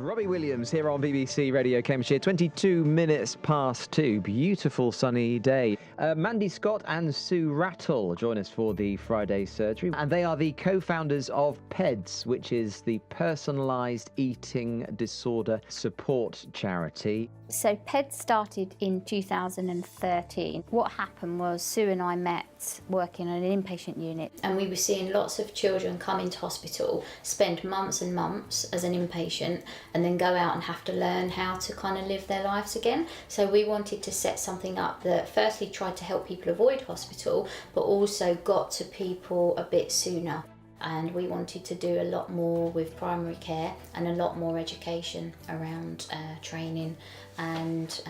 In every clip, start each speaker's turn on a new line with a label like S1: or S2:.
S1: Robbie Williams here on BBC Radio Cambridgeshire, 22 minutes past 2. Beautiful sunny day. Mandy Scott and Sue Rattle join us for the Friday surgery, and they are the co-founders of PEDS, which is the Personalised Eating Disorder Support Charity.
S2: So PEDS started in 2013. What happened was Sue and I met working on an inpatient unit, and we were seeing lots of children come into hospital, spend months and months as an inpatient, and then go out and have to learn how to kind of live their lives again. So we wanted to set something up that firstly tried to help people avoid hospital, but also got to people a bit sooner. And we wanted to do a lot more with primary care and a lot more education around training and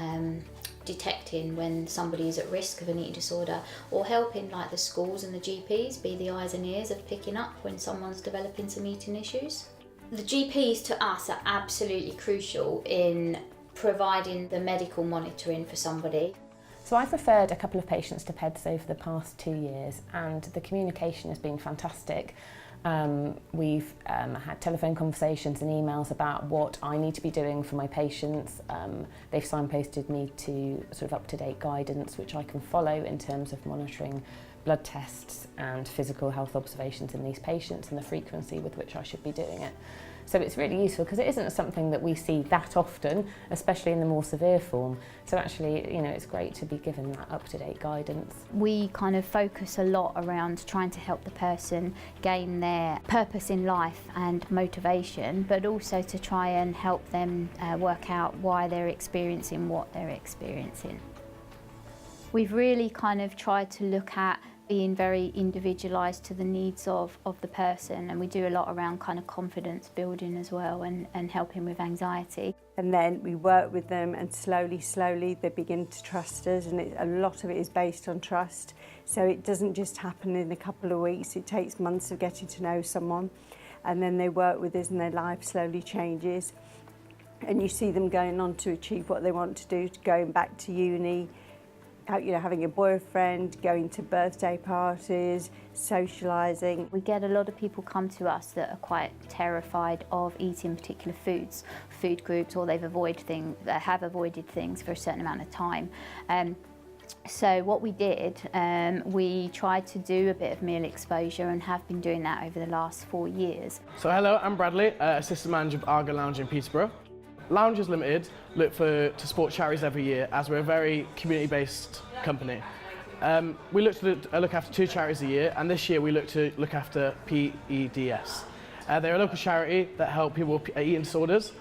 S2: detecting when somebody is at risk of an eating disorder, or helping like the schools and the GPs be the eyes and ears of picking up when someone's developing some eating issues. The GPs to us are absolutely crucial in providing the medical monitoring for somebody.
S3: So I've referred a couple of patients to PEDS over the past 2 years, and the communication has been fantastic. We've had telephone conversations and emails about what I need to be doing for my patients. They've signposted me to sort of up-to-date guidance which I can follow in terms of monitoring blood tests and physical health observations in these patients and the frequency with which I should be doing it. So it's really useful because it isn't something that we see that often, especially in the more severe form. So actually, you know, it's great to be given that up-to-date guidance.
S2: We kind of focus a lot around trying to help the person gain their purpose in life and motivation, but also to try and help them work out why they're experiencing what they're experiencing. We've really kind of tried to look at being very individualised to the needs of the person, and we do a lot around kind of confidence building as well, and helping with anxiety.
S4: And then we work with them, and slowly they begin to trust us, and a lot of it is based on trust. So it doesn't just happen in a couple of weeks, it takes months of getting to know someone, and then they work with us and their life slowly changes. And you see them going on to achieve what they want to do, going back to uni, you know, having a boyfriend, going to birthday parties, socialising.
S2: We get a lot of people come to us that are quite terrified of eating particular foods, food groups, or they have avoided things for a certain amount of time. So what we did, we tried to do a bit of meal exposure and have been doing that over the last 4 years.
S5: So hello, I'm Bradley, Assistant Manager of Argo Lounge in Peterborough. Lounges Limited look to support charities every year, as we're a very community-based company. We look to look after 2 charities a year, and this year we look to look after PEDS. They're a local charity that help people with eating disorders.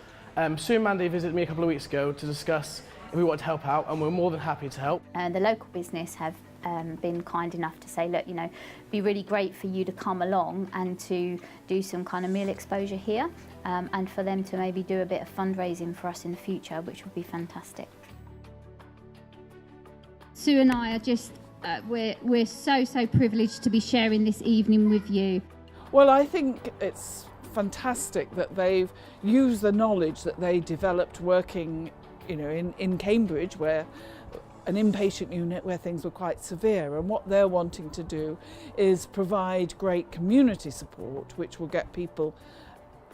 S5: Sue and Mandy visited me a couple of weeks ago to discuss if we want to help out, and we're more than happy to help.
S2: The local business have been kind enough to say, look, you know, it'd be really great for you to come along and to do some kind of meal exposure here, and for them to maybe do a bit of fundraising for us in the future, which would be fantastic.
S6: Sue and I are just, we're so privileged to be sharing this evening with you.
S7: Well, I think it's fantastic that they've used the knowledge that they developed working, you know, in Cambridge, where an inpatient unit where things were quite severe, and what they're wanting to do is provide great community support which will get people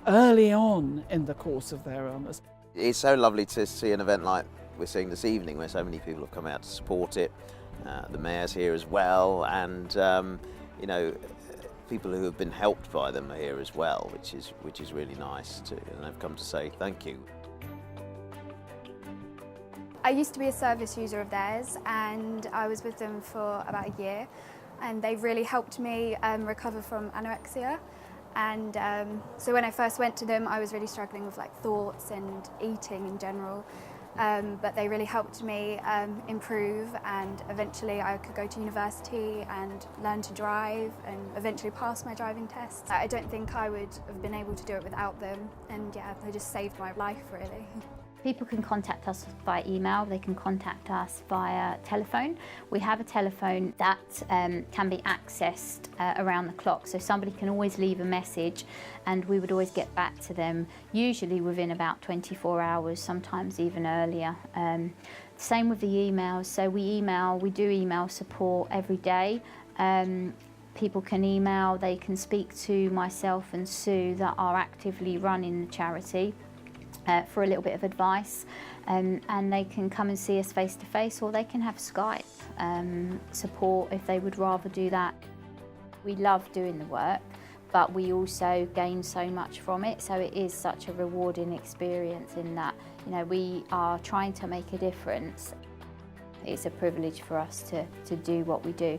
S7: early on in the course of their illness.
S8: It's so lovely to see an event like we're seeing this evening, where so many people have come out to support it. The mayor's here as well, and you know, people who have been helped by them are here as well, which is really nice too, and they've come to say thank you.
S9: I used to be a service user of theirs, and I was with them for about a year, and they really helped me recover from anorexia. And so when I first went to them, I was really struggling with like thoughts and eating in general, but they really helped me improve, and eventually I could go to university and learn to drive and eventually pass my driving tests. I don't think I would have been able to do it without them, and yeah, they just saved my life really.
S2: People can contact us via email, they can contact us via telephone. We have a telephone that can be accessed around the clock, so somebody can always leave a message and we would always get back to them, usually within about 24 hours, sometimes even earlier. Same with the emails, so we do email support every day. People can email, they can speak to myself and Sue that are actively running the charity. for a little bit of advice, and they can come and see us face to face, or they can have Skype support if they would rather do that. We love doing the work, but we also gain so much from it, so it is such a rewarding experience in that, you know, we are trying to make a difference. It's a privilege for us to do what we do.